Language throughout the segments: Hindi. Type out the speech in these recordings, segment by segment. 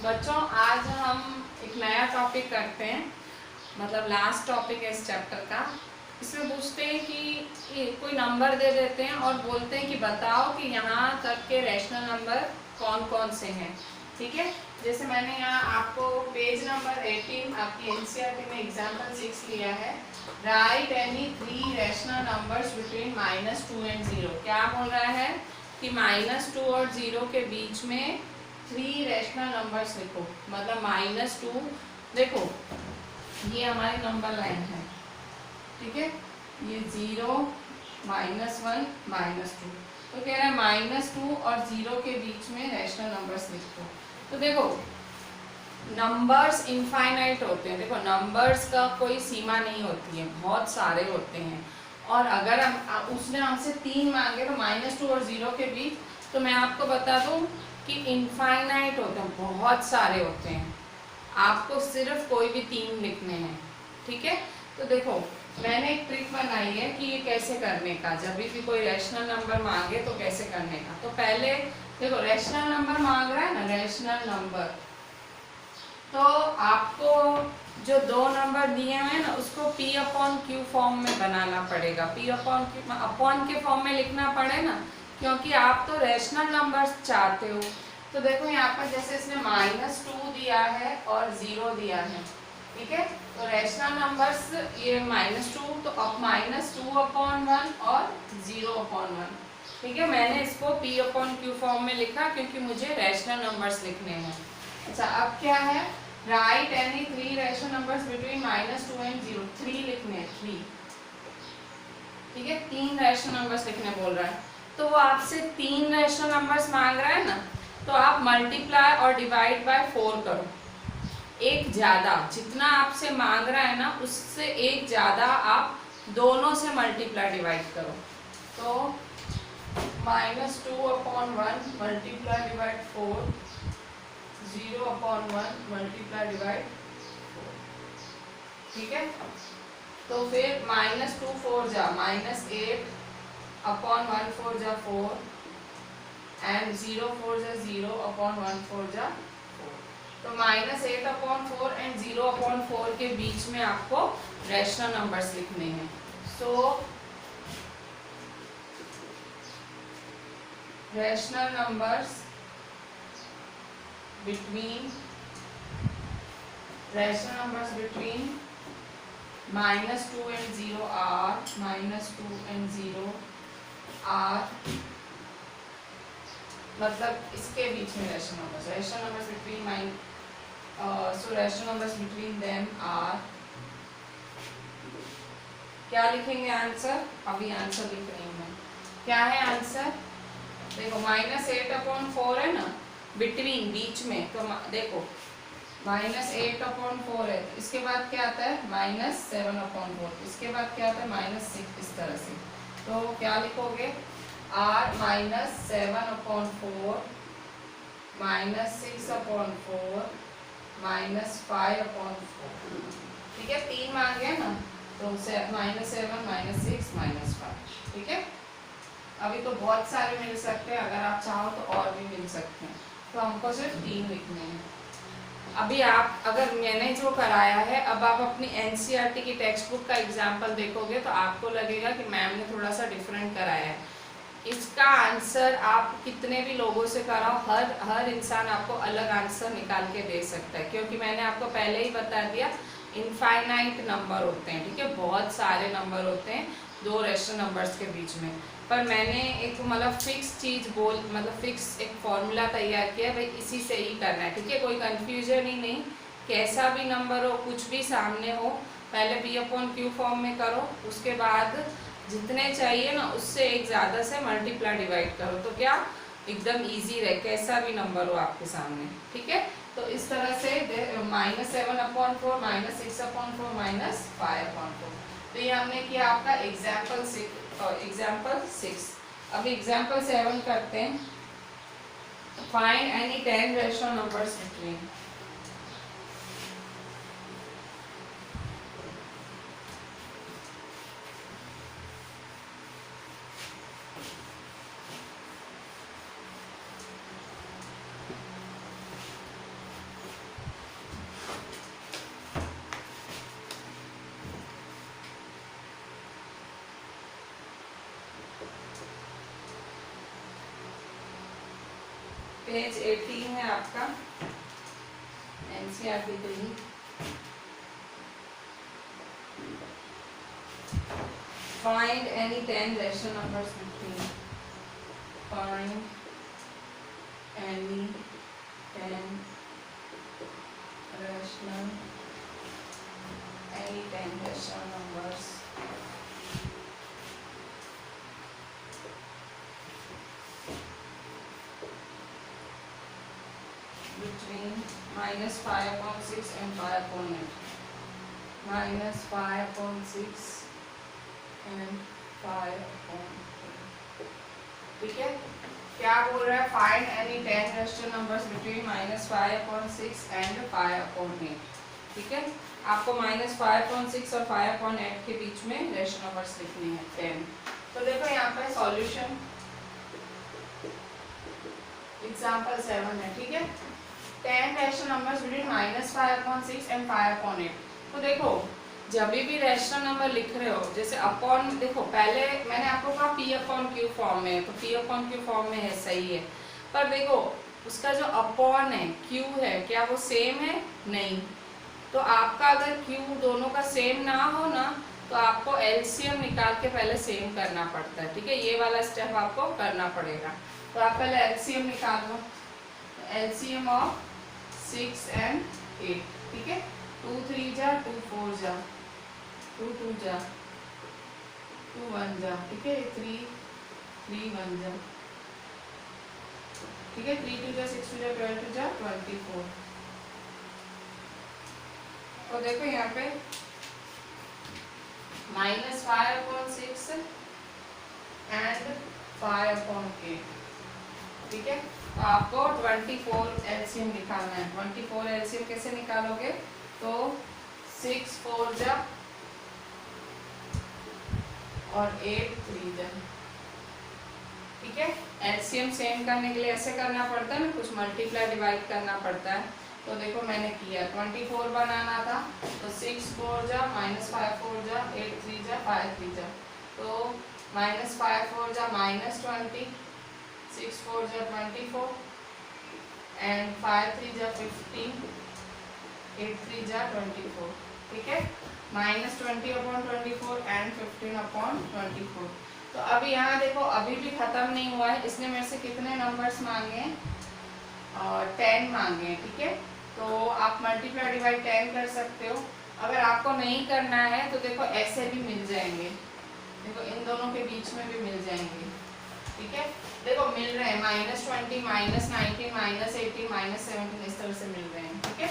बच्चों आज हम एक नया टॉपिक करते हैं, मतलब लास्ट टॉपिक है इस चैप्टर का। इसमें पूछते हैं कि कोई नंबर दे देते हैं और बोलते हैं कि बताओ कि यहाँ तक के रैशनल नंबर कौन कौन से हैं। ठीक है, जैसे मैंने यहाँ आपको पेज नंबर 18 आपकी एनसीईआरटी में एग्जाम्पल 6 लिया है। Right any 3 rational numbers between -2 and 0। क्या बोल रहा है कि -2 और 0 के बीच में 3 रैशनल नंबर्स लिखो। मतलब -2, देखो ये हमारी नंबर लाइन है, ठीक है, ये 0, -1, -2। तो कह रहा है -2 और 0 के बीच में रैशनल नंबर्स लिखो। तो देखो नंबर्स इनफाइनाइट होते हैं। देखो नंबर्स का कोई सीमा नहीं होती है, बहुत सारे होते हैं। और अगर हम उसने हमसे 3 मांगे तो -2 और 0 के बीच, तो मैं आपको बता दूं कि इनफाइनाइट होते हैं, बहुत सारे होते हैं। आपको सिर्फ कोई भी 3 लिखने हैं, ठीक है। तो देखो मैंने एक ट्रिक बनाई है कि ये कैसे करने का, जब भी कोई रैशनल नंबर मांगे तो कैसे करने का। तो पहले देखो रैशनल नंबर मांग रहा है ना, रैशनल नंबर, तो आपको जो 2 नंबर दिए हुए हैं ना उसको P/Q फॉर्म में बनाना पड़ेगा। P/Q अपॉन के फॉर्म में लिखना पड़े ना, क्योंकि आप तो रैशनल नंबर्स चाहते हो। तो देखो यहाँ पर जैसे इसने -2 दिया है और 0 दिया है, ठीक है। तो रैशनल नंबर्स ये -2, तो अब -2/1 और 0/1, ठीक है। मैंने इसको P/Q फॉर्म में लिखा क्योंकि मुझे रैशनल नंबर्स लिखने हैं। अच्छा अब क्या है, right any 3 rational numbers between -2 and 0। 3 लिखने हैं, 3, ठीक है, 3 रैशनल नंबर्स लिखने बोल रहा है। तो वो आपसे 3 रैशनल नंबर्स मांग रहा है ना, तो आप मल्टीप्लाई और डिवाइड बाय 4 करो। एक ज्यादा जितना आपसे मांग रहा है ना उससे एक ज्यादा आप दोनों से मल्टीप्लाई डिवाइड करो। तो -2/1 मल्टीप्लाई डिवाइड 4, 0/1 मल्टीप्लाई डिवाइड 4, ठीक है। तो फिर -2 4 जा -8/1 4 जा 4 एंड 0 4 जा 0/1 4 जा 4। तो -8/4 एंड 0/4 के बीच में आपको रैशनल नंबर्स लिखने हैं। सो rational numbers between -2 and 0 are -2 and 0 are, मतलब इसके बीच में rational numbers between rational numbers between them are. क्या लिखेंगे आंसर, अभी आंसर लिख रही हूँ मैं। क्या है आंसर, देखो -8/4 है ना, बिटवीन बीच में, तो देखो -8/4 है, इसके बाद क्या आता है -7/4, इसके बाद क्या आता है -6, इस तरह से। तो क्या लिखोगे, r -7/4 -6/4 -5/4, ठीक है। 3 मांगे ना, तो -7 -6 -5, ठीक है। अभी तो बहुत सारे मिल सकते हैं, अगर आप चाहो तो और भी मिल सकते हैं। तो हमको सिर्फ 3 लिखने हैं। अभी आप अगर मैंने जो कराया है, अब आप अपनी एनसीईआरटी की टेक्स्ट बुक का एग्जाम्पल देखोगे तो आपको लगेगा कि मैम ने थोड़ा सा डिफरेंट कराया है। इसका आंसर आप कितने भी लोगों से कराओ, हर इंसान आपको अलग आंसर निकाल के दे सकता है, क्योंकि मैंने आपको पहले ही बता दिया इनफाइनाइट नंबर होते हैं, ठीक है, बहुत सारे नंबर होते हैं 2 रैशनल नंबर्स के बीच में। पर मैंने एक मतलब फिक्स चीज़ मतलब फिक्स एक फॉर्मूला तैयार किया, भाई इसी से ही करना है, ठीक है। कोई कंफ्यूजन ही नहीं, कैसा भी नंबर हो, कुछ भी सामने हो, पहले P/Q फॉर्म में करो, उसके बाद जितने चाहिए ना उससे एक ज़्यादा से मल्टीप्लाई डिवाइड करो, तो क्या एकदम इजी रहे, कैसा भी नंबर हो आपके सामने, ठीक है। तो इस तरह से -7/4 -6/4 -5/4। तो ये हमने किया आपका एग्जाम्पल 6। अब एग्जाम्पल 7 करते हैं। Find any 10 rational numbers between. Page 18 है आपका एनसीईआरटी के लिए। Find any 10 rational numbers between. Find any 10 rational numbers between -5/6 and 5/8. -5/6 and 5/8. ठीक है, क्या बोल रहा है? Find any 10 rational numbers between -5/6 and 5/8। ठीक है, आपको -5/6 और 5/8 के बीच में रेशनल नंबर्स लिखने हैं 10। तो देखो यहाँ पे सॉल्यूशन एग्जांपल 7 है। ठीक है, 10 रेशनल नंबर्स बिटवीन -5/6 एंड 5/8। तो देखो जब भी रेशनल नंबर लिख रहे हो, जैसे अपॉन, देखो पहले मैंने आपको कहा P/Q फॉर्म में है, तो P/Q फॉर्म में है, सही है। पर देखो उसका जो अपॉन है, Q है, क्या वो सेम है? नहीं। तो आपका अगर Q दोनों का सेम ना हो ना, तो आपको LCM निकाल के पहले सेम करना पड़ता है। ठीक है, ये वाला स्टेप आपको करना पड़ेगा। तो आप पहले LCM निकाल लो। LCM of 6 and 8। ठीक है, 2 3 जा, 2 4 जा, 2 2 जा, 2 1 जा। ठीक है, 3 3 1 जा। ठीक है, 3 2 जा, 6 2 जा, 12 2 जा, 24। तो देखो यहाँ पे -5/6 एंड 5/8। ठीक है, तो आपको 24 LCM निकालना है। 24 LCM कैसे निकालोगे? तो 6 4 जा और 8 3 जा। ठीक है, LCM सेम करने के लिए ऐसे करना पड़ता है ना, कुछ मल्टीप्लाई डिवाइड करना पड़ता है। तो देखो मैंने किया, 24 बनाना था, तो 6 4 जा, -5 4 जा, 8 3 जा, 5 3 जा। तो -5 4 जा -20, 6 4 जा 24 एंड 5 3 जा 15, 8 3 जा 24। ठीक है, -20/24 एंड 15/24। तो अब यहाँ देखो अभी भी खत्म नहीं हुआ है, इसने मेरे से कितने नंबर्स मांगे? 10 मांगे। ठीक है, तो आप मल्टीप्लाई डिवाइड 10 कर सकते हो। अगर आपको नहीं करना है तो देखो ऐसे भी मिल जाएंगे, देखो इन दोनों के बीच में भी मिल जाएंगे। ठीक है, देखो मिल रहे हैं -20 -19 -18 -17 इस तरह से मिल रहे हैं। ठीक है,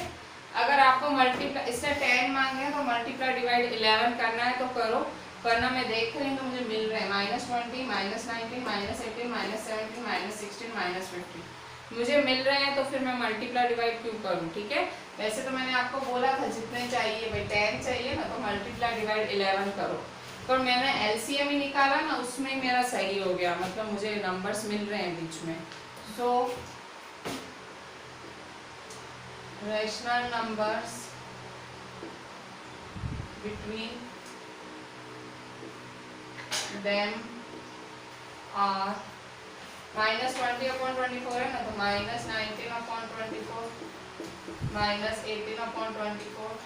अगर आपको मल्टीप्लाई, इसने 10 मांगे हैं तो मल्टीप्लाई डिवाइड 11 करना है तो करो, वरना मैं देख रही हूँ तो मुझे मिल रहे हैं -20 -19 -18 -17 -16 -15 मुझे मिल रहे हैं, तो फिर मैं मल्टीप्लाई डिवाइड क्यों करूँ? ठीक है, वैसे तो मैंने आपको बोला था जितने चाहिए भाई 10 चाहिए ना, तो मल्टीप्लाई डिवाइड 11 करो, पर मैंने LCM ही निकाला ना, उसमें मेरा सही हो गया, मतलब मुझे नंबर्स मिल रहे हैं बीच में। सो rational numbers between them are -20/24 है ना, तो -19/24 -18/24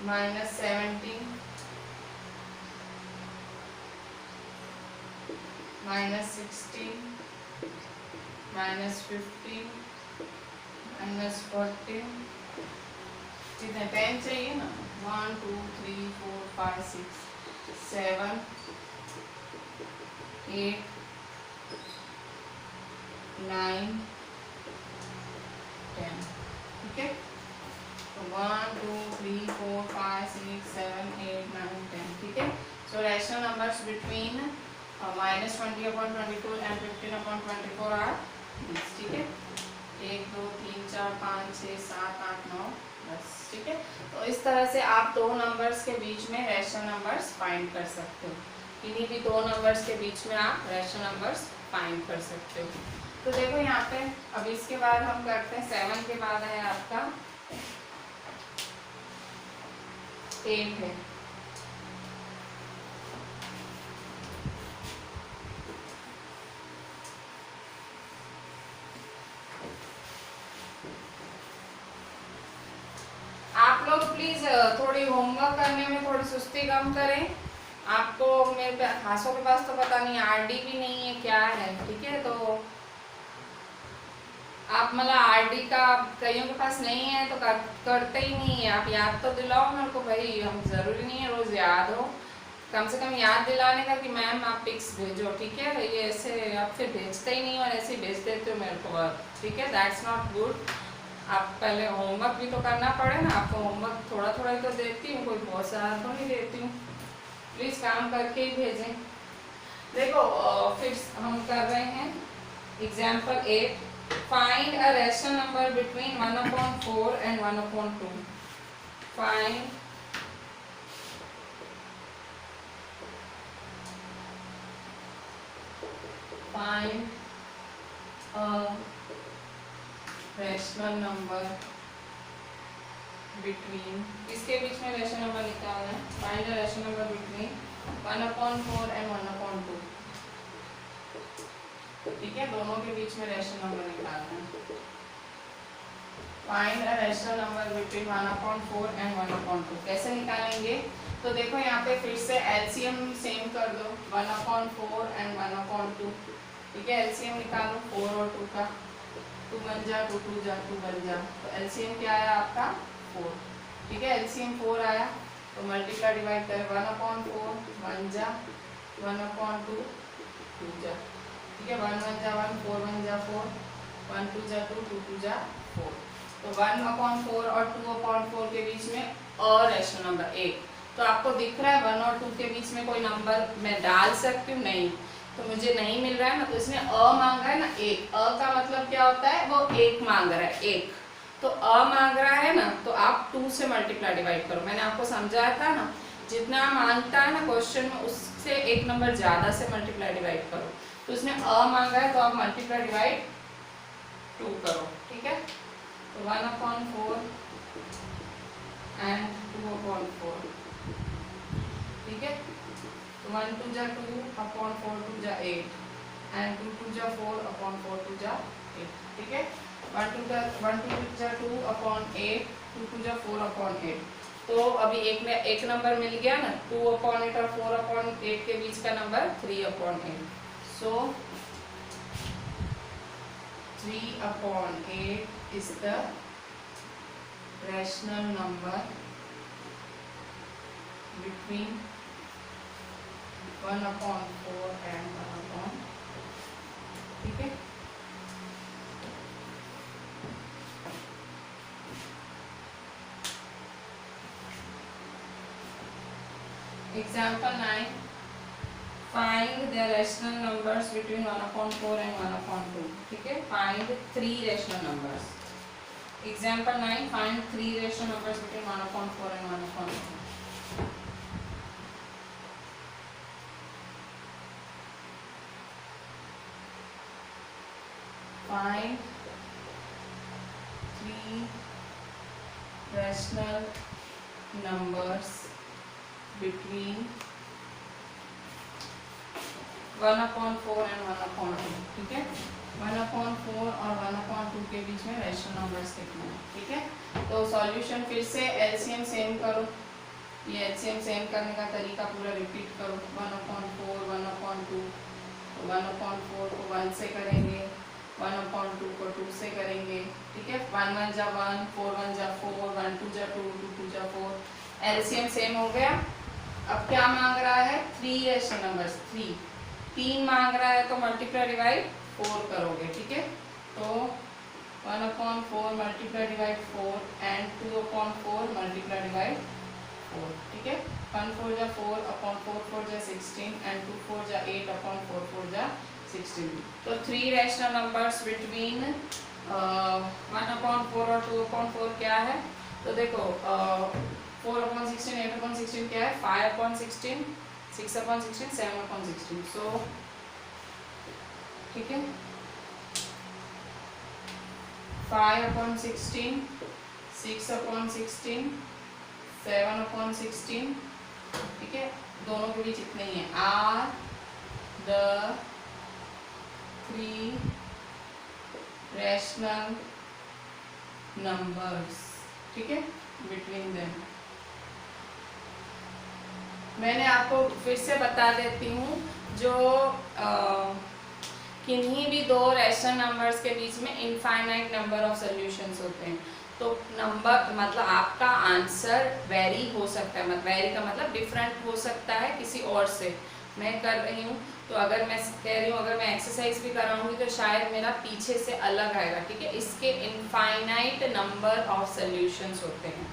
-17 -16 -15 -14 कितने 10 चाहिए ना, 1 2 3 4 5 6 7 8 9 10। ठीक है, तो 1 2 3 4 5 6 7 8 9 10। ठीक है, so rational numbers between -20/22 and 15/24 are this. ठीक है, 1 2 3 4 5 6 7 8 9 10। ठीक है, तो इस तरह से आप दो नंबर्स के बीच में रैशनल नंबर्स फाइंड कर सकते हो। किन्हीं भी दो नंबर्स के बीच में आप रैशनल नंबर्स फाइंड कर सकते हो। तो देखो यहाँ पे अब इसके बाद हम करते हैं 7 के बाद है आपका 8 है। प्लीज़ थोड़ी होमवर्क करने में थोड़ी सुस्ती कम करें। आपको मेरे खासों के पास तो पता नहीं आरडी भी नहीं है क्या है, ठीक है। तो आप मतलब आरडी का कईयों के पास नहीं है तो करते ही नहीं है। आप याद तो दिलाओ मेरे को भाई, हम ज़रूरी नहीं है रोज़ याद हो, कम से कम याद दिलाने का कि मैम आप पिक्स भेजो, ठीक है। ये ऐसे आप फिर भेजते ही नहीं और ऐसे ही भेज देते हो मेरे को, ठीक है, दैट्स नॉट गुड। आप पहले होमवर्क भी तो करना पड़े ना, आपको होमवर्क थोड़ा थोड़ा ही तो देती हूँ, कोई बहुत सारा तो नहीं देती हूँ। प्लीज़ काम करके ही भेजें। देखो फिर हम कर रहे हैं example 8, find a rational number between 1/4 and 1/2। Find a rational number between, इसके बीच में रैशनल नंबर निकालना है। Find a rational number between 1/4 and 1/2, ठीक है, दोनों के बीच में रैशनल नंबर निकालना है। Find a rational number between 1/4 and 1/2, कैसे निकालेंगे? तो देखो यहाँ पे फिर से एलसीएम सेम कर दो, 1/4 एंड 1/2, ठीक है। एलसीएम निकालो 4 और 2 का, 2 बन जा, 2 2 जा, 2 बन जा, तो एलसीएम क्या आया आपका 4, ठीक है। एलसीएम 4 आया तो मल्टीप्लाई डिवाइड करें, 1/4 1 जा, 1/2 2 जा, ठीक है। 1 1 जा 1, 4 1 जा 4, 1 2 जा 2, 2 2 जा 4। तो 1/4 और 2/4 के बीच में अरैशनल नंबर 1, तो आपको दिख रहा है 1 और 2 के बीच में कोई नंबर मैं डाल सकती हूँ? नहीं, तो मुझे नहीं मिल रहा है ना, तो इसने अ मांगा है ना 1, अ का मतलब क्या होता है, वो 1 मांग रहा है, 1, तो अ मांग रहा है ना, तो आप 2 से मल्टीप्लाई डिवाइड करो। मैंने आपको समझाया था ना, जितना मांगता है ना क्वेश्चन में उससे एक नंबर ज्यादा से मल्टीप्लाई डिवाइड करो। तो इसने अ मांगा है तो आप मल्टीप्लाई डिवाइड 2 करो, ठीक है। तो 1/4 एंड 2/4, ठीक है। तो 1 2 जा 2/4 2 जा 8 एंड 2 2 जा 4/4 2 जा 8, ठीक है। 1 2 जा 2/8, 2 2 जा 4/8। तो अभी एक नंबर मिल गया ना, 2/8 और 4/8 के बीच का number 3/8। So 3/8 is the rational number between 1/4 and 1/, ठीक है। Example 9, find the rational numbers between 1/4 and 1/2, ठीक है। Find 3 rational numbers. Example 9, find 3 rational numbers between 1/4 and 1/2. Find 3 rational numbers between 1/4 and 1/2, ठीक है। 1/4 और 1/2 के बीच में रैशनल नंबर्स लिखना है, ठीक है। तो सॉल्यूशन फिर से एलसीएम सेम करो, ये एलसीएम सेम करने का तरीका पूरा रिपीट करो। 1/4 1/2, 1/4 को 1 से करेंगे, 1/2 को 2 से करेंगे, ठीक है। 1 1 जा 1, 4 1 जा 4, 1 2 जा 2, 2 2 जा 4, एलसीएम सेम हो गया। अब क्या मांग रहा है? 3 रैशनल नंबर्स, 3 मांग रहा है तो मल्टीप्लाई डिवाइड 4 करोगे, ठीक है। तो 1/4 multiply divide 4 and 2/4 multiply divide 4, ठीक है। 1 4 जा 4/4 4 जा 16 एंड 2 4 जा 8/4 4 जा 16। तो 3 रैशनल नंबर्स बिटवीन 1/4 और 2/4 क्या है? तो देखो 4/16 8/16 क्या है? 5/16 6/16 7/16। सो ठीक है, 5/16 6/16 7/16, ठीक है। दोनों के बीच इतने ही है। आर द 3 रैशनल नंबर्स, ठीक है, बिटवीन देम। मैंने आपको फिर से बता देती हूँ, जो किन्हीं भी दो रैशनल नंबर्स के बीच में इनफाइनाइट नंबर ऑफ सॉल्यूशंस होते हैं, तो नंबर मतलब आपका आंसर वेरी हो सकता है, मतलब वेरी का मतलब डिफरेंट हो सकता है किसी और से। मैं कर रही हूँ तो अगर मैं कह रही हूँ, अगर मैं एक्सरसाइज भी कराऊंगी तो शायद मेरा पीछे से अलग आएगा, ठीक है। इसके इनफाइनाइट नंबर ऑफ सॉल्यूशंस होते हैं,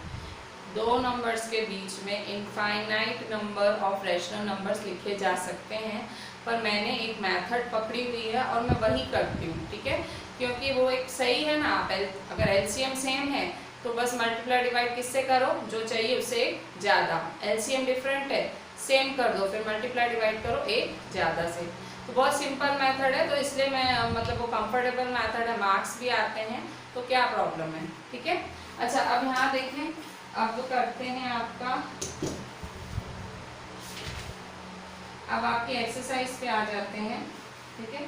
दो नंबर्स के बीच में infinite number of rational numbers लिखे जा सकते हैं, पर मैंने एक मेथड पकड़ी हुई है और मैं वही करती हूँ, ठीक है, क्योंकि वो एक सही है ना। आप अगर एलसीएम सेम है तो बस मल्टीप्लाई डिवाइड किससे करो, जो चाहिए उससे एक ज़्यादा। एलसीएम डिफरेंट है, सेम कर दो, फिर मल्टीप्लाई डिवाइड करो एक ज़्यादा से। तो बहुत सिंपल मेथड है, तो इसलिए मैं मतलब वो कंफर्टेबल मेथड है, मार्क्स भी आते हैं, तो क्या प्रॉब्लम है, ठीक है। अच्छा, अब यहाँ देखें, अब करते हैं आपका, अब आपकी एक्सरसाइज पे आ जाते हैं, ठीक है।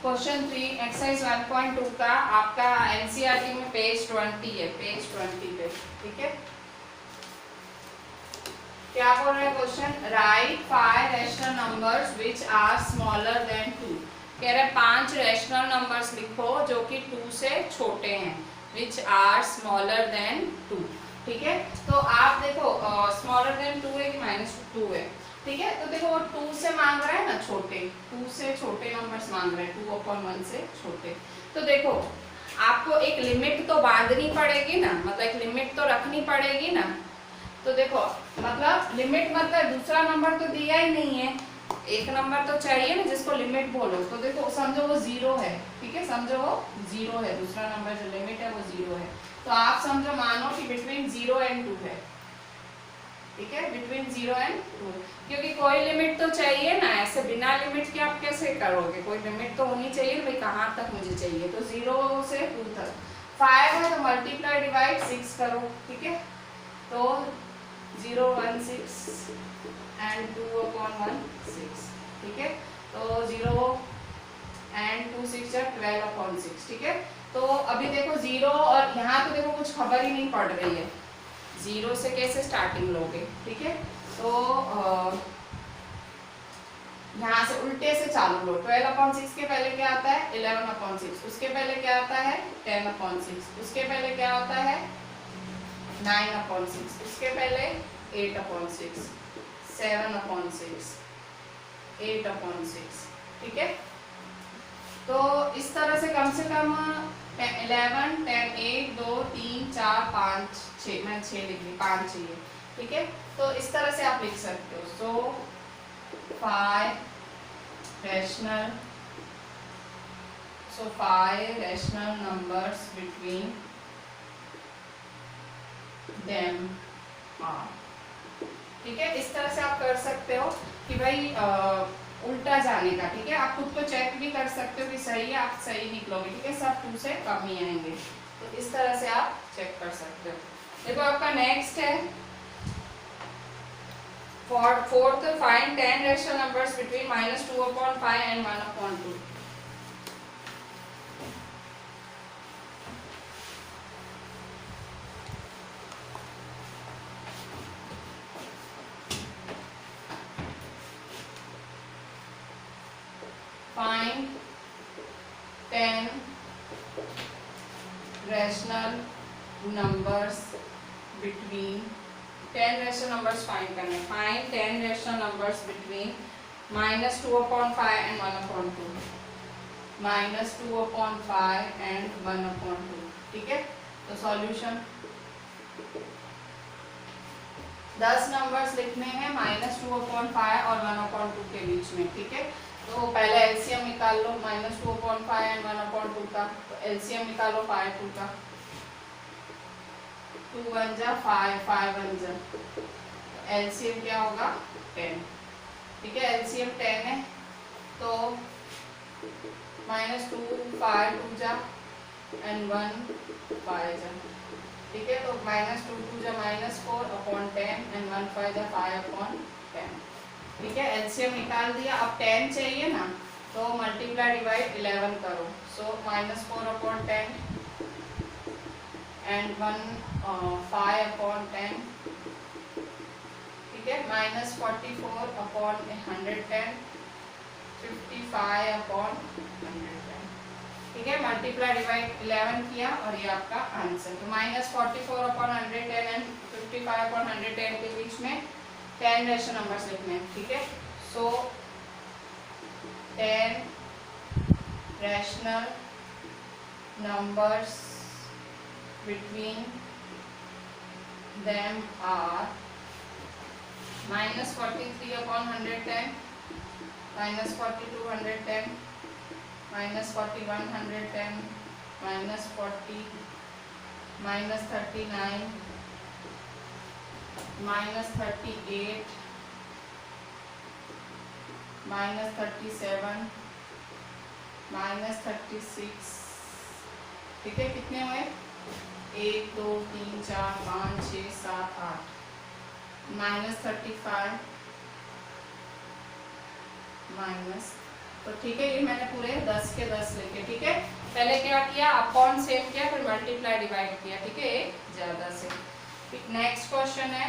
क्वेश्चन 3 एक्सरसाइज 1.2 का आपका एनसीईआरटी में पेज 20 है, पेज 20 पे, ठीक है। क्या बोल रहे हैं question, right 5 rational numbers which are smaller than 2। कह रहे हैं 5 रैशनल नंबर्स लिखो जो कि 2 से छोटे हैं, विच आर स्मॉलर देन 2, ठीक है। तो आप देखो स्मॉलर देन 2 है कि -2 है, ठीक है। तो देखो वो 2 से मांग रहा है ना, छोटे 2 से छोटे नंबर्स मांग रहे हैं, 2/1 से छोटे। तो देखो आपको एक लिमिट तो बांधनी पड़ेगी ना, मतलब एक लिमिट तो रखनी पड़ेगी ना। तो देखो मतलब लिमिट मतलब दूसरा नंबर तो दिया ही नहीं है, एक नंबर तो चाहिए ना जिसको लिमिट बोलो। तो देखो समझो वो 0 है, ठीक है, समझो वो 0 है, दूसरा नंबर जो लिमिट है वो 0 है। तो आप समझो, मानो कि बिटवीन 0 एंड 2 है, ठीक है, बिटवीन 0 एंड 2, क्योंकि कोई लिमिट तो चाहिए ना, ऐसे बिना लिमिट के आप कैसे करोगे, कोई लिमिट तो होनी चाहिए भाई, कहाँ तक मुझे चाहिए। तो 0 से 2 तक 5 है, तो मल्टीप्लाई डिवाइड 6 करो, ठीक है। तो 0, 1, 6 एंड 2/1 6, ठीक है। तो 0 एंड 2 6 या 12/6, ठीक है। तो अभी देखो 0 और यहाँ तो देखो कुछ खबर ही नहीं पड़ रही है, 0 से कैसे स्टार्टिंग लोगे, ठीक है। तो यहाँ से उल्टे से चालू लो, 12/6 के पहले क्या आता है 11/6, उसके पहले क्या आता है 10/6, उसके पहले क्या होता है 9/6, उसके पहले 8/6, 7/6, 8/6, ठीक है। तो इस तरह से कम 11, 10, 1, 2, 3, 4, 5, 6, मैं 6 लिख ली, 5 चाहिए, ठीक है। तो इस तरह से आप लिख सकते हो। So 5 rational numbers between them are, ठीक है। इस तरह से आप कर सकते हो कि भाई उल्टा जाने का, ठीक है। आप खुद को चेक भी कर सकते हो कि सही है, आप सही निकलोगे, ठीक है, सब 2 से कम ही आएंगे। तो इस तरह से आप चेक कर सकते हो। देखो आपका नेक्स्ट है fourth, find 10 rational numbers between -2/5 and 1/2। Find 10 rational numbers between 10 rational numbers find करने। Find 10 rational numbers between -2/5 and 1/2, -2/5 and 1/2, ठीक है। तो सॉल्यूशन 10 नंबर्स लिखने हैं -2/5 और 1/2 के बीच में, ठीक है। तो पहले एलसीएम निकाल लो -2/5 एंड 1/2 का। तो एलसीएम निकालो 5 2 का, 2 1 जा 5, 5 1 जा, एलसीएम क्या होगा 10, ठीक है। एलसीएम 10 है, तो -2 5 2 जा एंड 1 5 जा, ठीक है। तो -2 2 जा -4/10 एंड 1 5 जा 5/10, ठीक है, एलसीएम निकाल दिया। अब 10 चाहिए ना, तो मल्टीप्लाई डिवाइड 11 करो। सो -4/10 एंड 5/10, ठीक है, -44/110, 55/110, ठीक है। मल्टीप्लाई डिवाइड 11 किया और ये आपका आंसर। तो -44/110 एंड 55/110 के बीच में 10 रेशनल नंबर्स लिखने हैं, ठीक है। सो 10 rational numbers between them are -43/110, -42/110, -41/110, -40, -39, -38, -37, -36, ठीक है। कितने हुए? 1 2 3 4 5 6 7 8, -35 माइनस, तो ठीक है, ये मैंने पूरे 10 के 10 लिखे, ठीक है। पहले क्या किया, अपॉन सेम किया, फिर मल्टीप्लाई डिवाइड किया, ठीक है, एक ज्यादा से। नेक्स्ट क्वेश्चन है,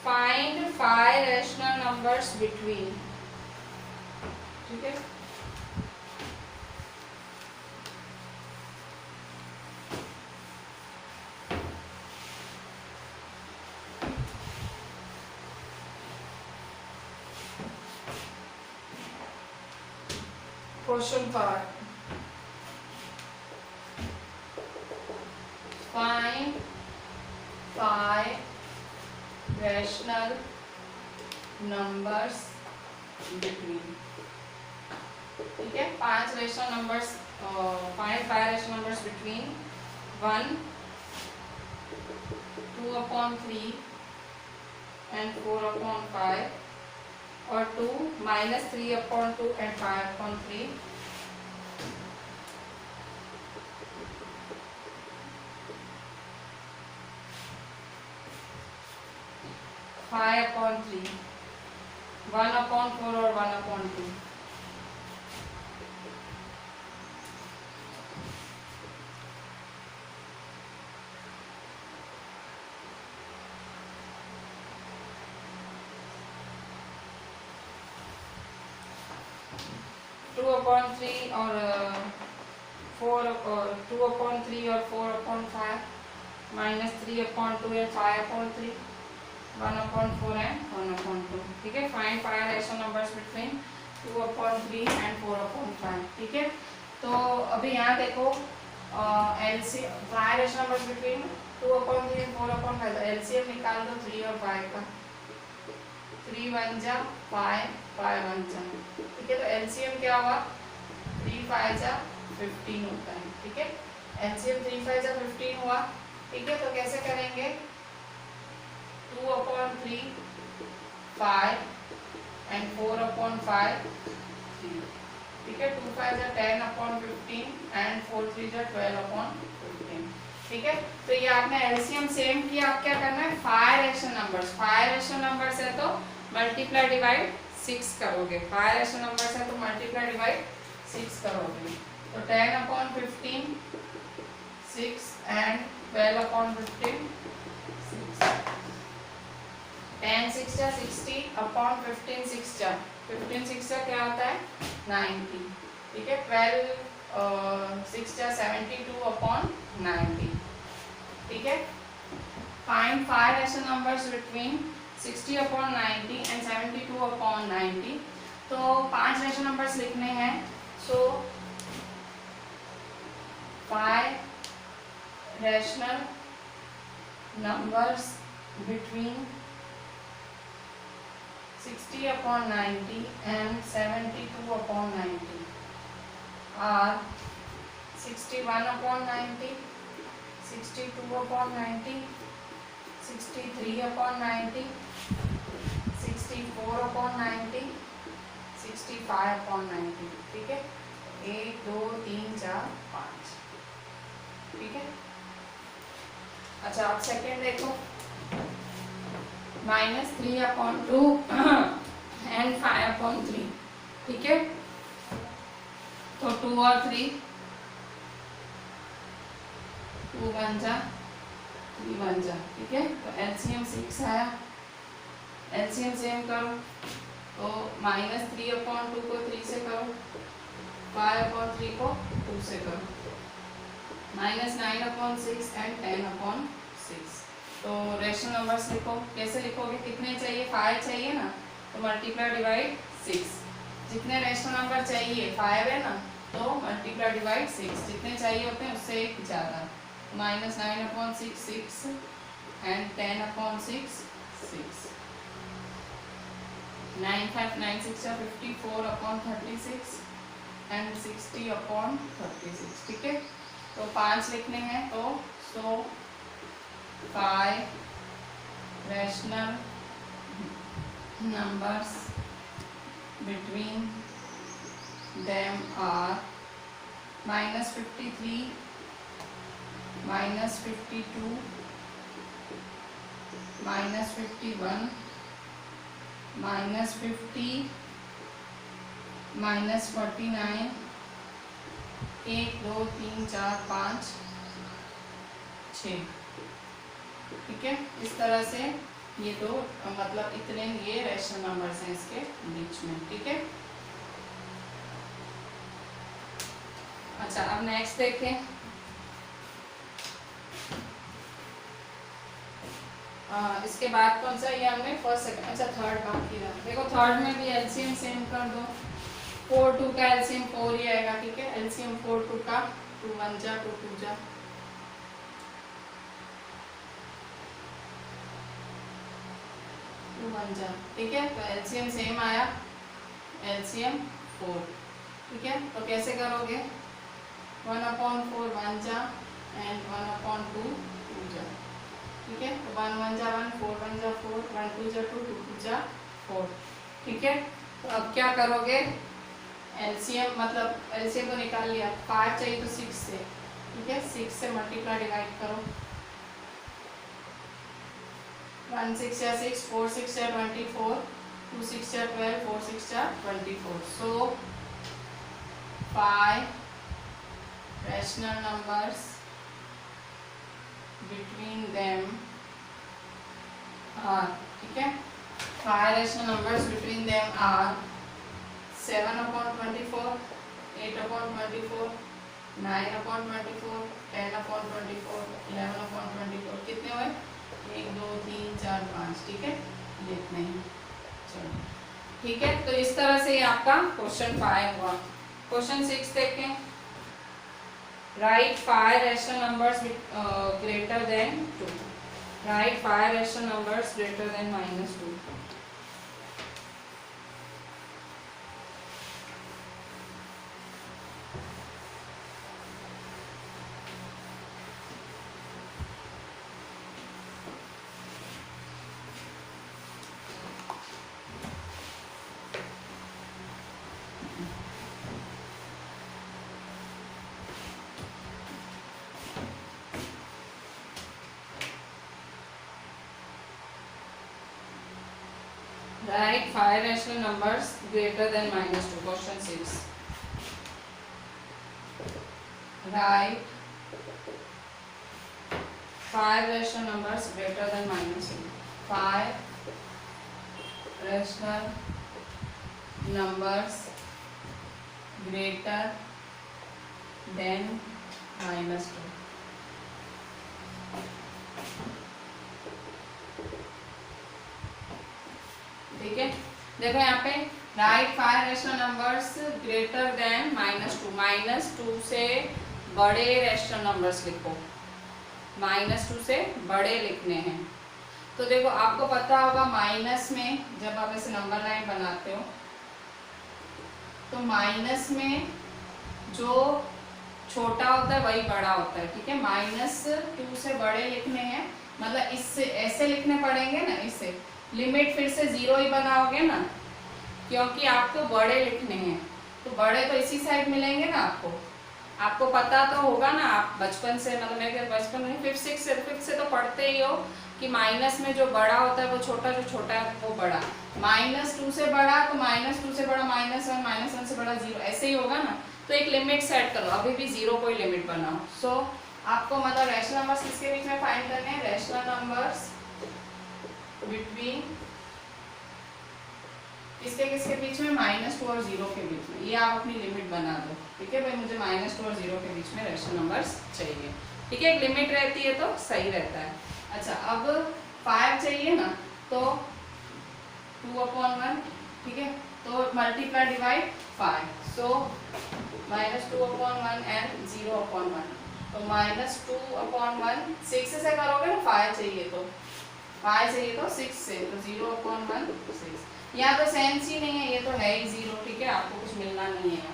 फाइंड 5 रैशनल नंबर्स बिटवीन, ठीक है। Question part, find 5 rational numbers between, ठीक है। 5 rational numbers, find 5 rational numbers between 1, 2/3 and 4/5 और 2, -3/2 एंड 5/3, 5/3, 1/4 और 1/2, (2/3) और 4 और 2/3 और 4/5, -3/2 और 5/3, 1/4 एंड 1/2, ठीक है। Find 5 rational numbers between 2/3 and 4/5, ठीक है। तो अभी यहाँ देखो, LCM 5 rational numbers between 2/3 and 4/5, LCM निकाल दो 3 और 5 का। 3 1 जा 5, 5 1 जा, ठीक है। तो एलसीएम क्या हुआ, 3 5 जा 15 होता है, ठीक है। एलसीएम 3 5 जा 15 हुआ, ठीक है। तो कैसे करेंगे, 2/3 5 एंड 4/5 3, ठीक है। 2 5 जा 10/15 एंड 4 3 जा 12/15, ठीक है। तो ये आपने एलसीएम सेम किया, आप क्या करना है, 5 रैशनल नंबर्स, 5 रैशनल नंबर्स है तो मल्टीप्लाई डिवाइड 6 करोगे, 5 रैशनल नंबर्स है तो मल्टीप्लाई डिवाइड 6 करोगे। तो 10/15 6 एंड 12/15 6, 10 6 जा 60/15 6 जा 15 6 जा क्या होता है 90, ठीक है। 12 6 जा 72/90, ठीक है। Find 5 rational numbers between 60/90 and 72/90, तो 5 रैशनल नंबर्स लिखने हैं। सो 5 rational numbers between 60/90 and 72/90 are 61/90, 62/90, 63/90, 64/90, 65/90, ठीक है। 1 2 3 4 5, ठीक है। अच्छा, आप सेकेंड देखो, -3/2 एंड 5/3, ठीक है। तो 2 और 3, 2 बन जा, 3 बन जा, ठीक है। तो एलसीएम 6 आया, एलसीएम सेम करो, तो -3/2 को 3 से करो, 5/3 को 2 से करो, -9/6 एंड 10/6। तो रेशनल नंबर्स लिखो, कैसे लिखोगे, कितने चाहिए, 5 चाहिए ना, तो मल्टीप्लाई डिवाइड 6, जितने रेशनल नंबर चाहिए 5 है ना, तो मल्टीप्लाई डिवाइड 6, जितने चाहिए होते हैं उससे एक ज़्यादा, -9/6 6 एंड 10/6 6, 9 5 9 6 54/36 एंड 60/36, ठीक है। तो 5 लिखने हैं, तो 5 rational numbers between them are -53, -52, -51, -50, -49, 1 2 3 4 5 6, ठीक है। इस तरह से ये दो मतलब इतने ये रेशनल नंबर्स हैं इसके बीच में, ठीक है। अच्छा, अब नेक्स्ट देखें। इसके बाद कौन सा, ये हमने फर्स्ट सेकंड, अच्छा थर्ड बाकी रहा। देखो थर्ड में भी एलसीएम सेम कर दो, 4 2 का एलसीएम 4 ही आएगा, ठीक है। एलसीएम 4 2 का 2 1 जा 2 2 जा, 2 1 जा, ठीक है। तो एलसीएम सेम आया, एलसीएम 4, ठीक है। तो कैसे करोगे, 1/4 1 जा एंड 1/2 2 जा, ठीक है। तो 1 1 जा 1, 4 1 जा 4, 1 2 जा 2, 2 2 जा 4, ठीक है। तो अब क्या करोगे, एलसीएम मतलब एलसीएम को निकाल लिया, 5 चाहिए तो 6 से, ठीक है, 6 से मल्टीप्लाई डिवाइड करो, 1 6 या 6, 4 6 या 24, 2 6 या 12, 4 6 या 24। सो 5 rational numbers between them are, ठीक है, 5 rational numbers between them are 7/24, 8/24, 9/24, 10/24, 11/24, कितने हुए, 1 2 3 4 5, ठीक है, लिखने हैं। चलो ठीक है, तो इस तरह से ये आपका क्वेश्चन 5 हुआ। क्वेश्चन 6 देखें। Write 5 rational numbers greater than 2. Write 5 rational numbers greater than -2. Write 5 rational numbers greater than -2. Question 6. Write 5 rational numbers greater than -2. 5 rational numbers greater than -2. ठीक है, देखो यहाँ पे right 5 rational numbers greater than -2, -2 से बड़े रेशनल नंबर्स लिखो, -2 से बड़े लिखने हैं। तो देखो आपको पता होगा माइनस में जब आप ऐसे नंबर लाइन बनाते हो तो माइनस में जो छोटा होता है वही बड़ा होता है, ठीक है। -2 से बड़े लिखने हैं, मतलब इससे ऐसे लिखने पड़ेंगे ना, इससे लिमिट फिर से 0 ही बनाओगे ना, क्योंकि आपको बड़े लिखने हैं, तो बड़े तो इसी साइड मिलेंगे ना आपको। आपको पता तो होगा ना, आप बचपन से, मतलब मेरे बचपन में फिफ्थ से तो पढ़ते ही हो कि माइनस में जो बड़ा होता है वो छोटा, जो छोटा है वो बड़ा। -2 से बड़ा तो -2 से बड़ा -1, -1 से बड़ा 0, ऐसे ही होगा ना। तो एक लिमिट सेट करो, अभी भी 0 कोई लिमिट बनाओ। सो आपको मतलब रैशनल नंबर्स किसके बीच में फाइंड करने हैं, रैशनल नंबर्स बिटवीन किसके किसके बीच में, -2 और 0 के बीच में। ये आप अपनी लिमिट बना दो, ठीक है भाई, मुझे -2 और 0 के बीच में रैशनल नंबर्स चाहिए, ठीक है। एक लिमिट रहती है तो सही रहता है। अच्छा, अब 5 चाहिए ना, तो 2/1, ठीक है, तो मल्टीप्लाई डिवाइड 5, सो -2/1 एंड 0/1, तो -2/1, 6 से करोगे ना, 5 चाहिए तो 6 से, तो 0/1 6। यहाँ तो सेंस ही नहीं है, ये तो है ही 0, ठीक है, आपको कुछ मिलना नहीं है।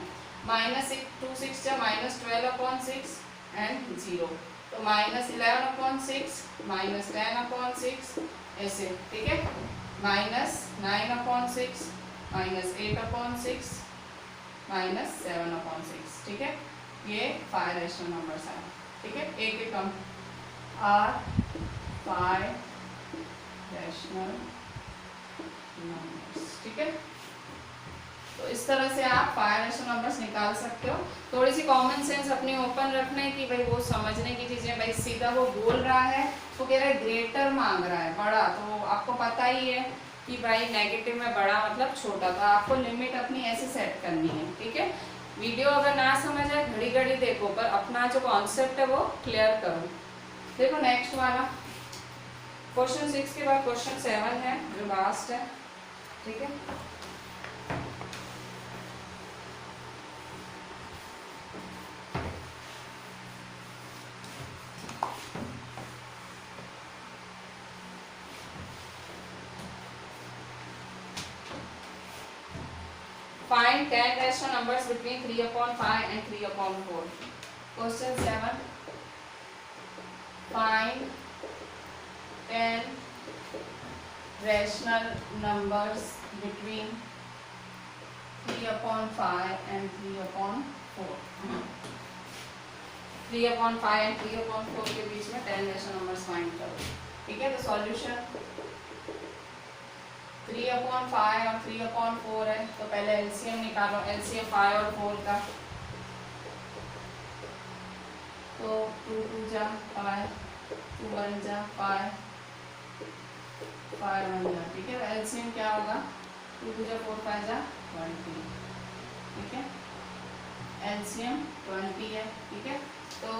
-2 6 जा -12/6 एंड 0, तो -11/6, -10/6, ऐसे, ठीक है, -9/6, -8/6, -7/6, ठीक है। ये 5 रैशनल नंबर्स हैं, ठीक है, एक एक हम आर 5 रैशनल नंबर्स, ठीक है। तो इस तरह से आप 5 रैशनल नंबर्स निकाल सकते हो। थोड़ी सी कॉमन सेंस अपनी ओपन रखने की, भाई वो समझने की चीजें, भाई सीधा वो बोल रहा है तो कह रहा है ग्रेटर मांग रहा है, बड़ा, तो आपको पता ही है कि भाई नेगेटिव में बड़ा मतलब छोटा, तो आपको लिमिट अपनी ऐसे सेट करनी है, ठीक है। वीडियो अगर ना समझ आए घड़ी घड़ी देखो, पर अपना जो कॉन्सेप्ट है वो क्लियर करो। देखो नेक्स्ट वाला क्वेश्चन 6 के बाद क्वेश्चन 7 है जो लास्ट है, ठीक है। Find 10 rational numbers between 3/5 and 3/4. Question 7. Find 10 rational numbers between 3/5 and 3/4. 3/5 and 3/4 के बीच में 10 rational numbers find करो, ठीक है। तो सॉल्यूशन 3/5 और 3/4 है, तो पहले एलसीएम निकालो, एलसीएम 5 और 4 का, तो 2 2 जा 5, 2 1 जा 5, 5 1 जा, ठीक है। एलसीएम क्या होगा, 2 2 जा 4 5 जा 20, ठीक है, एलसीएम 20 है, ठीक है। तो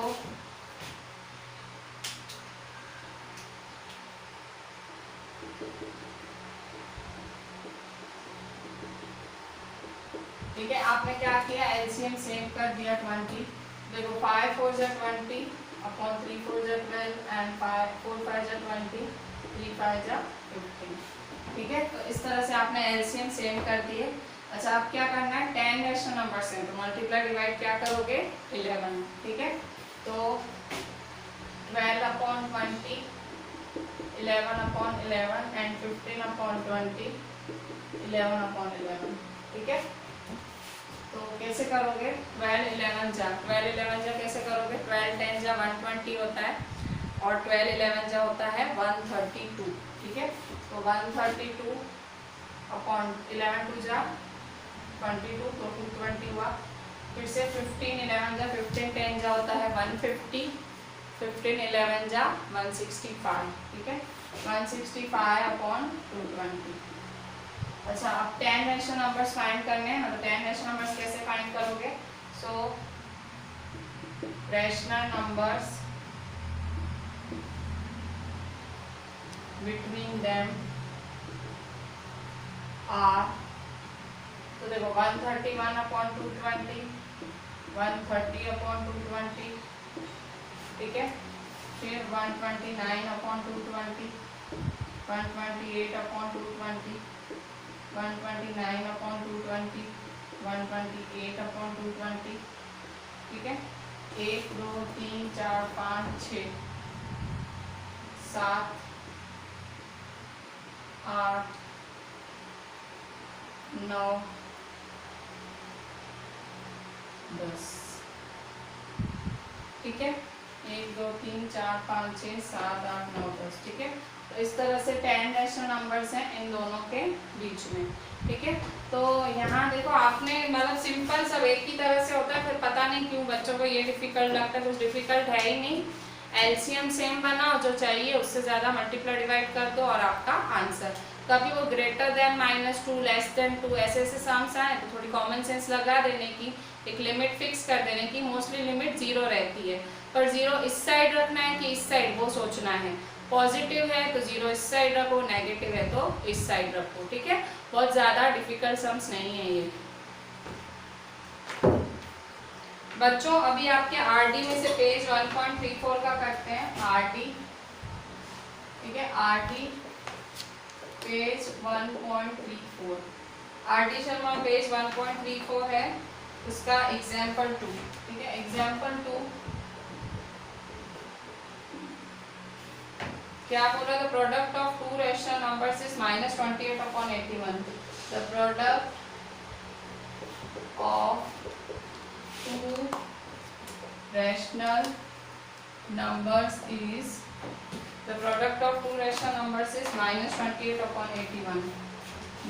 ठीक है, आपने क्या किया, एलसीएम सेव कर दिया 20। देखो 5 4 जा 20 अपॉन 3 4 जा 12 एंड 5 4 5 जा 20, 3 5 जा 15, ठीक है। तो इस तरह से आपने एलसीएम सेव कर दिए। अच्छा, अब क्या करना है, 10 रैशनल नंबर्स हैं, तो मल्टीप्लाई डिवाइड क्या करोगे, 11, ठीक है। तो 12/20, 11/11 एंड 15/20, 11/11, ठीक है। तो कैसे करोगे, 12 11 जा, 12 11 जा कैसे करोगे, 12 10 जा 120 होता है, और 12 11 जा होता है 132, ठीक है। तो 132 अपॉन 11 2 जा 22, तो 220 हुआ। फिर से 15 11 जा 15 10 जा होता है 150, 15 11 जा 165, ठीक है, 165 अपॉन 220। अच्छा, अब 10 रैशनल नंबर्स फाइंड करने हैं, मतलब 10 रैशनल नंबर्स कैसे फाइंड करोगे, so rational numbers between them are, तो देखो 131/220, 130/220, ठीक है। फिर 129/220, 128/220, 129/220, 128/220, ठीक है। 1 2 3 4 5 6 7 8 9 10, ठीक है, 1 2 3 4 5 6 7 8 9 10, ठीक है। तो इस तरह से 10 रैशनल नंबर्स हैं इन दोनों के बीच में, ठीक है। तो यहाँ देखो आपने मतलब सिंपल सब एक ही तरह से होता है, फिर पता नहीं क्यों बच्चों को ये डिफिकल्ट लगता है, कुछ डिफिकल्ट है ही नहीं। एलसीएम सेम बनाओ, जो चाहिए उससे ज़्यादा मल्टीप्लाई डिवाइड कर दो और आपका आंसर। कभी वो ग्रेटर देन -2 लेस देन 2 ऐसे ऐसे सम्स आए तो थोड़ी कॉमन सेंस लगा देने की, एक लिमिट फिक्स कर देने की। मोस्टली लिमिट 0 रहती है, पर 0 इस साइड रखना है कि इस साइड वो सोचना है। पॉजिटिव है तो 0 इस साइड रखो, नेगेटिव है तो इस साइड रखो, ठीक है। बहुत ज़्यादा डिफिकल्ट सम्स नहीं है ये बच्चों। अभी आपके आरडी में से पेज 1.34 का करते हैं, आरडी, ठीक है। RD page 1.34, RD Sharma page 1.34 है, उसका एग्जाम्पल 2, ठीक है। एग्जाम्पल 2 क्या बोला? The product of two rational numbers is -28/81। The product of two rational numbers is the product of two rational numbers is -28/81,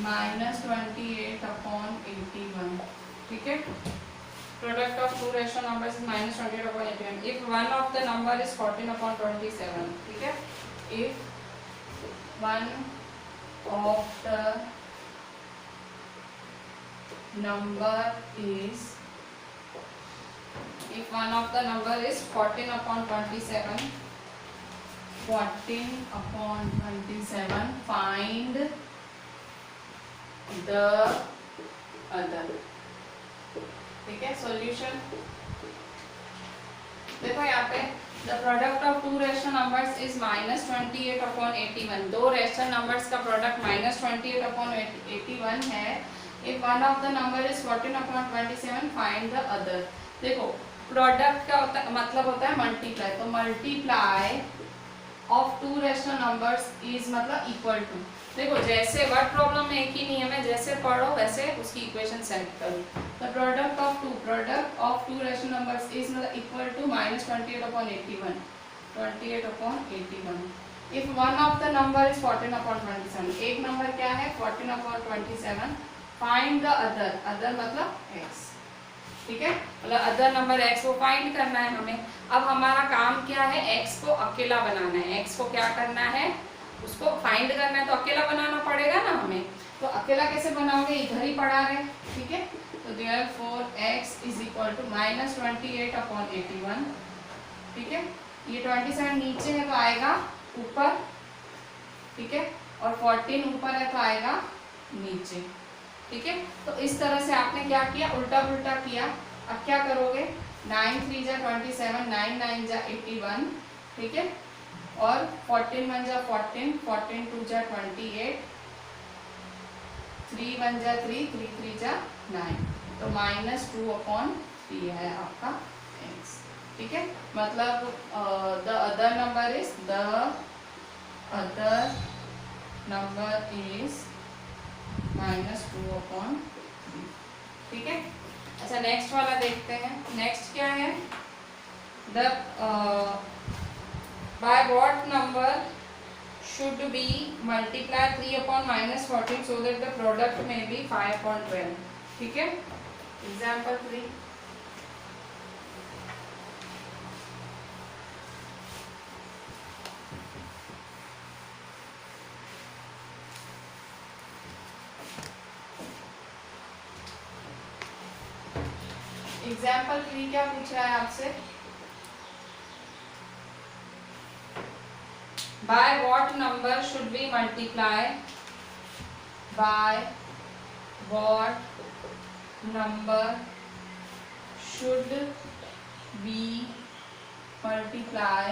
-28/81, ठीक है। Product of two rational numbers is -28/81 if one of the number is 14/27, ठीक है। If one of the number is 14/27, 14/27, find the other, ठीक है। सॉल्यूशन देखो यहाँ पे the product of two rational numbers is -28/81। दो रैशनल नंबर्स का प्रोडक्ट -28/81 है। If one of the number is 14/27, find the other. देखो प्रोडक्ट का मतलब होता है मल्टीप्लाई, तो multiply of two rational numbers is मतलब इक्वल टू। देखो जैसे वर्ड प्रॉब्लम में एक ही नियम है, जैसे पढ़ो वैसे उसकी इक्वेशन सेट करो। The product of two rational numbers is मतलब equal to -28/81, 28/81। If one of the number is 14/27, एक नंबर क्या है 14/27, फाइंड द अदर, अदर मतलब x, ठीक है। मतलब अदर नंबर x को फाइंड करना है हमें। अब हमारा काम क्या है, x को अकेला बनाना है। x को क्या करना है, उसको फाइंड करना है, तो अकेला बनाना पड़ेगा ना हमें। तो अकेला कैसे बनाओगे, इधर ही पढ़ा रहे, ठीक है। तो therefore x is equal to -28/81, ठीक है। ये 27 नीचे है तो आएगा ऊपर, ठीक है, और 14 ऊपर है तो आएगा नीचे, ठीक है। तो इस तरह से आपने क्या किया, उल्टा पुल्टा किया। अब क्या करोगे, 9 3 जा 27, 9 9 जा 81, ठीक है, और 14 1 जा 14, 14 2 जा 28, 3 1 जा 3, 3 3 जा 9, तो -2/3 है आपका x, ठीक है। मतलब द अदर नंबर इज -2/3, ठीक है। अच्छा नेक्स्ट वाला देखते हैं। नेक्स्ट क्या है, the by what number should be multiply 3/-14 so that the product में बी 5/12, ठीक है। एग्जाम्पल 3, एग्जाम्पल 3 क्या पूछ रहा है आपसे, bye what number should be multiply, bye what number should be multiply,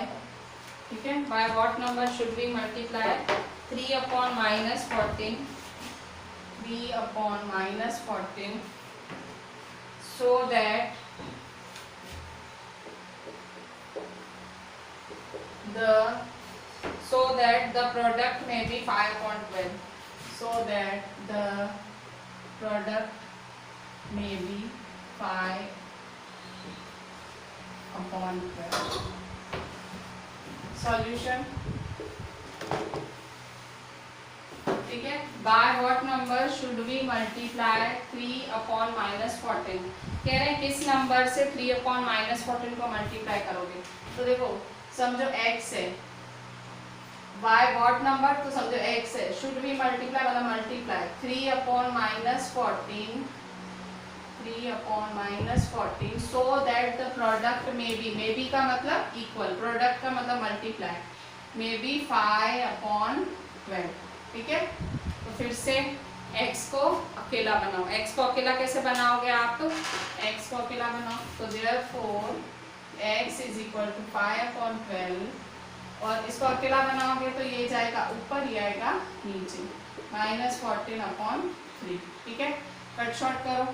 ठीक है। By what number should be multiply 3/-14, 3/-14 so that the product may be 5/12, so that the product may be 5/12, upon 12। Solution, ठीक है। By what number should we multiply 3 upon -14? कह रहे हैं किस नंबर से 3 अपॉन -14 को मल्टीप्लाई करोगे। तो देखो समझो x है, बाय व्हाट नंबर, तो समझो x है, शुड वी मल्टीप्लाई मतलब multiply 3 upon -14, 3 upon -14 so that the product may be का मतलब इक्वल, प्रोडक्ट का मतलब मल्टीप्लाई, मे बी 5 अपॉन 12, ठीक है। तो फिर से x को अकेला बनाओ। x को अकेला कैसे बनाओगे आप, तो x को अकेला बनाओ, तो therefore x is equal to 5 upon 12, और इसको अकेला बनाओगे तो ये जाएगा ऊपर, ये आएगा नीचे, -14 अपॉन 3, ठीक है। कट शॉर्ट करो,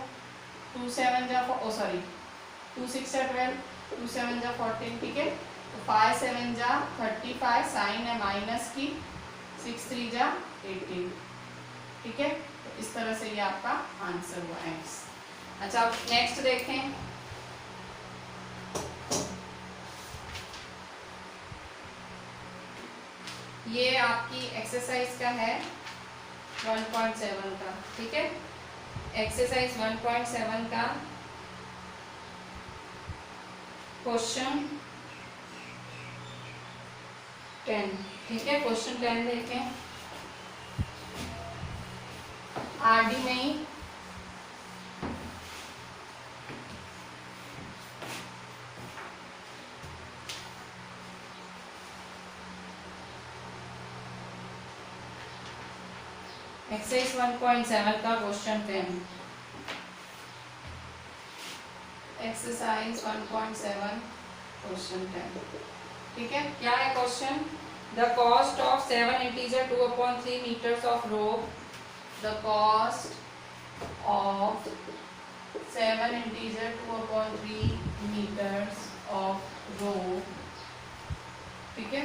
2 7 जा 2 6 जा 12, 2 7 जा 14, ठीक है। तो 5 7 जा 35, साइन है माइनस की, 6 3 जा 18, ठीक है। तो इस तरह से ये आपका आंसर हुआ x। अच्छा अब नेक्स्ट देखें, ये आपकी एक्सरसाइज का है 1.7 का, ठीक है। एक्सरसाइज 1.7 का क्वेश्चन 10, ठीक है। क्वेश्चन 10 देखें, आरडी में ही एक्सरसाइज 1.7 का क्वेश्चन 10, एक्सरसाइज 1.7 क्वेश्चन 10, ठीक है। क्या है question, the cost of 7 integer 2/3 metres of rope, the cost of 7 integer 2/3 meters of rope, ठीक है।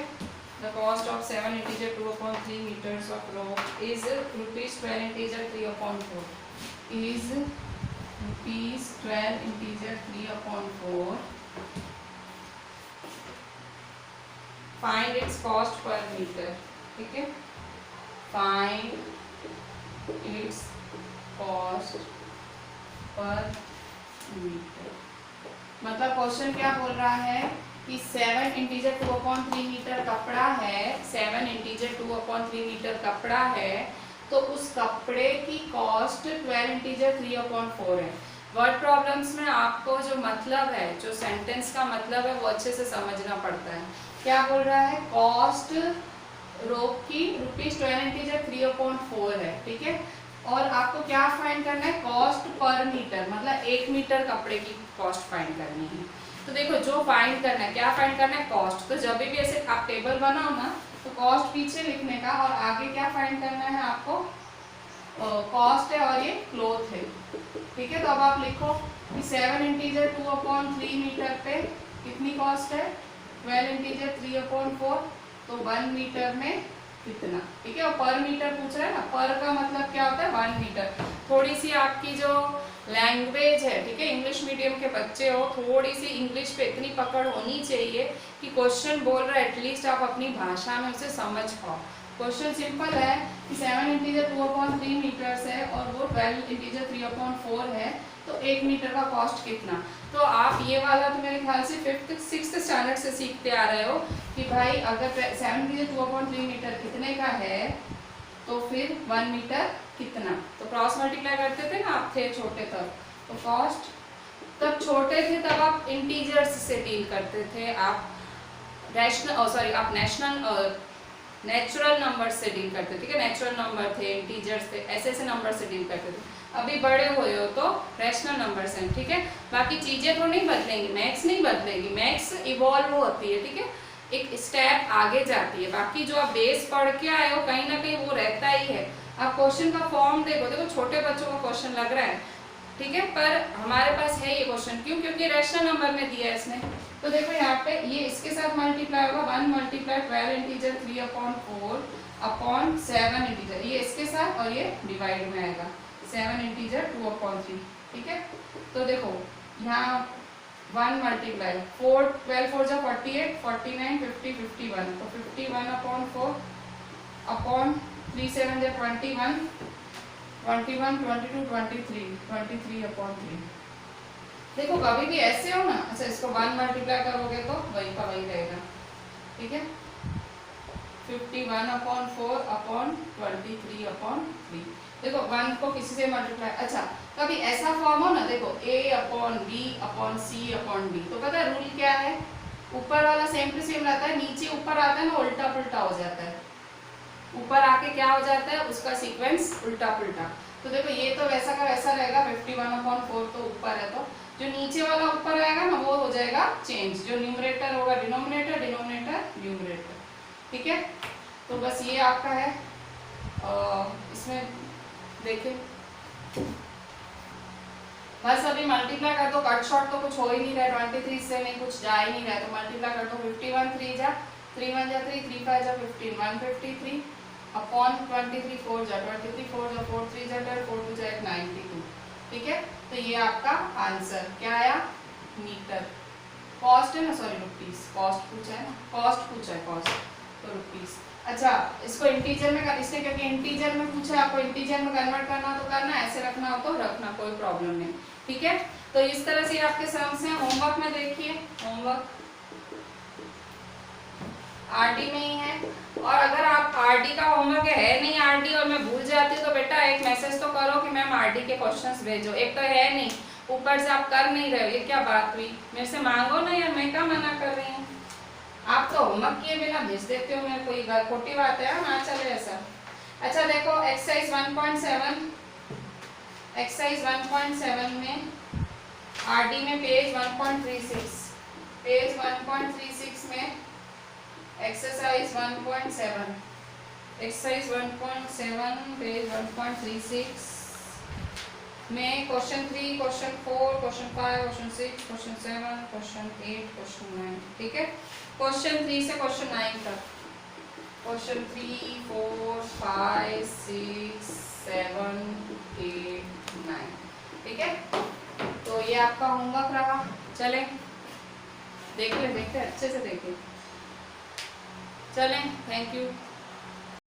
The cost of 7 integer 2/3 meters of rope is rupees 12 integer 3/4, is rupees 12 integer 3/4, find its cost per meter, ठीक है। find its cost per meter, मतलब क्वेश्चन क्या बोल रहा है कि 7 इंटीजर 2/3 मीटर कपड़ा है, 7 इंटीजर 2/3 मीटर कपड़ा है, तो उस कपड़े की कॉस्ट 12 इंटीजर 3/4 है। वर्ड प्रॉब्लम्स में आपको जो मतलब है, जो सेंटेंस का मतलब है वो अच्छे से समझना पड़ता है। क्या बोल रहा है, कॉस्ट रोप की ₹12 इंटीजर 3/4 है, ठीक है। और आपको क्या फाइंड करना है, कॉस्ट पर मीटर, मतलब 1 मीटर कपड़े की कॉस्ट फाइंड करनी है। तो देखो जो फाइंड करना है, क्या फाइंड करना है, कॉस्ट। तो जब भी ऐसे आप टेबल बनाओ ना, तो कॉस्ट पीछे लिखने का, और आगे क्या फाइंड करना है आपको, कॉस्ट है और ये क्लोथ है, ठीक है। तो अब आप लिखो कि 7 इंटीजर 2/3 मीटर पे कितनी कॉस्ट है, 12 इंटीजर 3/4, तो 1 मीटर में कितना, ठीक है। और पर मीटर पूछ रहा है ना, पर का मतलब क्या होता है, 1 मीटर। थोड़ी सी आपकी जो लैंग्वेज है, ठीक है, इंग्लिश मीडियम के बच्चे हो, थोड़ी सी इंग्लिश पे इतनी पकड़ होनी चाहिए कि क्वेश्चन बोल रहा है एटलीस्ट आप अपनी भाषा में उसे समझ पाओ। क्वेश्चन सिंपल है कि 7 इंटीजर 2/3 मीटर्स है और वो 12 इंटीजर 3/4 है, तो 1 मीटर का कॉस्ट कितना। तो आप ये वाला तो मेरे ख्याल से 5th 6th स्टैंडर्ड से सीखते आ रहे हो कि भाई अगर 7 इंटीजर 2/3 मीटर कितने का है, तो फिर 1 मीटर कितना। तो क्रॉस मल्टीप्लाई करते थे ना आप, थे छोटे तब, तो कॉस्ट तब छोटे थे तब आप इंटीजर्स से डील करते थे, आप आप नेचुरल नंबर से डील करते थे, ठीक है। नेचुरल नंबर थे, इंटीजर्स थे, ऐसे नंबर से डील करते थे। अभी बड़े हुए हो तो रैशनल नंबर से, ठीक है। बाकी चीजें तो नहीं बदलेंगी, मैथ्स नहीं बदलेगी, मैथ्स इवॉल्व होती है, ठीक है, एक स्टेप आगे जाती है। बाकी जो आप बेस पढ़ के आए हो कहीं ना कहीं वो रहता ही है। आप क्वेश्चन का फॉर्म देखो, देखो छोटे बच्चों का क्वेश्चन लग रहा है, ठीक है, पर हमारे पास है ये क्वेश्चन, क्यों, क्योंकि रैशनल नंबर में दिया है इसने। तो देखो यहाँ पे ये इसके साथ मल्टीप्लाई होगा, 1 × 12 इंटीजर 3/4 अपॉन 7 इंटीजर, ये इसके साथ, और ये डिवाइड में आएगा 7 इंटीजर 2/3, ठीक है। तो देखो यहाँ 1 मल्टीप्लाई 4 12 4 जा 48 49 50 51 तो 51 अपॉन 4 अपॉन 3 7 जा 21 21 22 23 23 अपॉन 3। देखो कभी भी ऐसे हो ना, अच्छा इसको 1 मल्टीप्लाई करोगे तो वही का वही रहेगा, ठीक है। 51 अपॉन 4 अपॉन 23 अपॉन 3। देखो 1 को किसी से मल्टीप्लाई, अच्छा कभी ऐसा फॉर्म हो ना, देखो a upon b upon c upon d, तो पता है रूल क्या है, ऊपर वाला सेम टू सेम रहता है, नीचे ऊपर आता है ना उल्टा पुल्टा हो जाता है, ऊपर आके क्या हो जाता है उसका सीक्वेंस उल्टा पुल्टा। तो देखो ये तो वैसा का वैसा रहेगा, 51 अपॉन 4 तो ऊपर है, तो जो नीचे वाला ऊपर आएगा ना वो हो जाएगा चेंज, जो न्यूमरेटर होगा डिनोमिनेटर, डिनोमिनेटर न्यूमरेटर, ठीक है। तो बस ये आपका है, इसमें देखिए बस अभी मल्टीप्लाई कर दो, कट शॉर्ट तो कुछ हो ही नहीं रहा है, 23 से नहीं कुछ जा ही नहीं रहा है, तो मल्टीप्लाई कर दो 51 3 जा 3 1 जा 3 3 5 जा 15 153 अपॉन 23 4 जा 23 4 जा 4 3 जा 12 4 2 जा 92, ठीक है। तो ये आपका आंसर क्या आया, मीटर। कॉस्ट है ना, सॉरी रुपीस, कॉस्ट पूछा है ना, कॉस्ट पूछा है कॉस्ट, तो रुपीस। अच्छा इसको इंटीजर में कर, इसलिए क्योंकि इंटीजर में पूछा है, आपको इंटीजर में कन्वर्ट करना हो तो करना, ऐसे रखना हो तो रखना, कोई प्रॉब्लम नहीं, ठीक है। तो इस तरह से आपके सम्स हैं। होमवर्क में देखिए, होमवर्क आरडी में ही है, और अगर आप आरडी का होमवर्क है नहीं आरडी और मैं भूल जाती हूँ तो बेटा एक मैसेज तो करो कि मैम आरडी के क्वेश्चंस भेजो, एक तो है नहीं ऊपर से आप कर नहीं रहे हो, ये क्या बात हुई, मेरे से मांगो ना यार, मैं क्या मना कर रही हूँ, आप तो होमवर्क किए बिना भेज देते हो, मेरे कोई खोटी बात है ना, चले ऐसा। अच्छा देखो एक्सरसाइज 1.7, एक्सरसाइज 1.7 में आरडी में पेज 1.36, पेज 1.36 में एक्सरसाइज 1.7, एक्सरसाइज 1.7 पेज 1.36 में question 3, question 4, question 5, question 6, question 7, question 8, question 9, ठीक है। क्वेश्चन 3 से क्वेश्चन 9 तक, क्वेश्चन 3 4 5 6 7 8 9, ठीक है। तो ये आपका होमवर्क रहा, चलें देख ले, देखते अच्छे से देखिए, चलें, थैंक यू।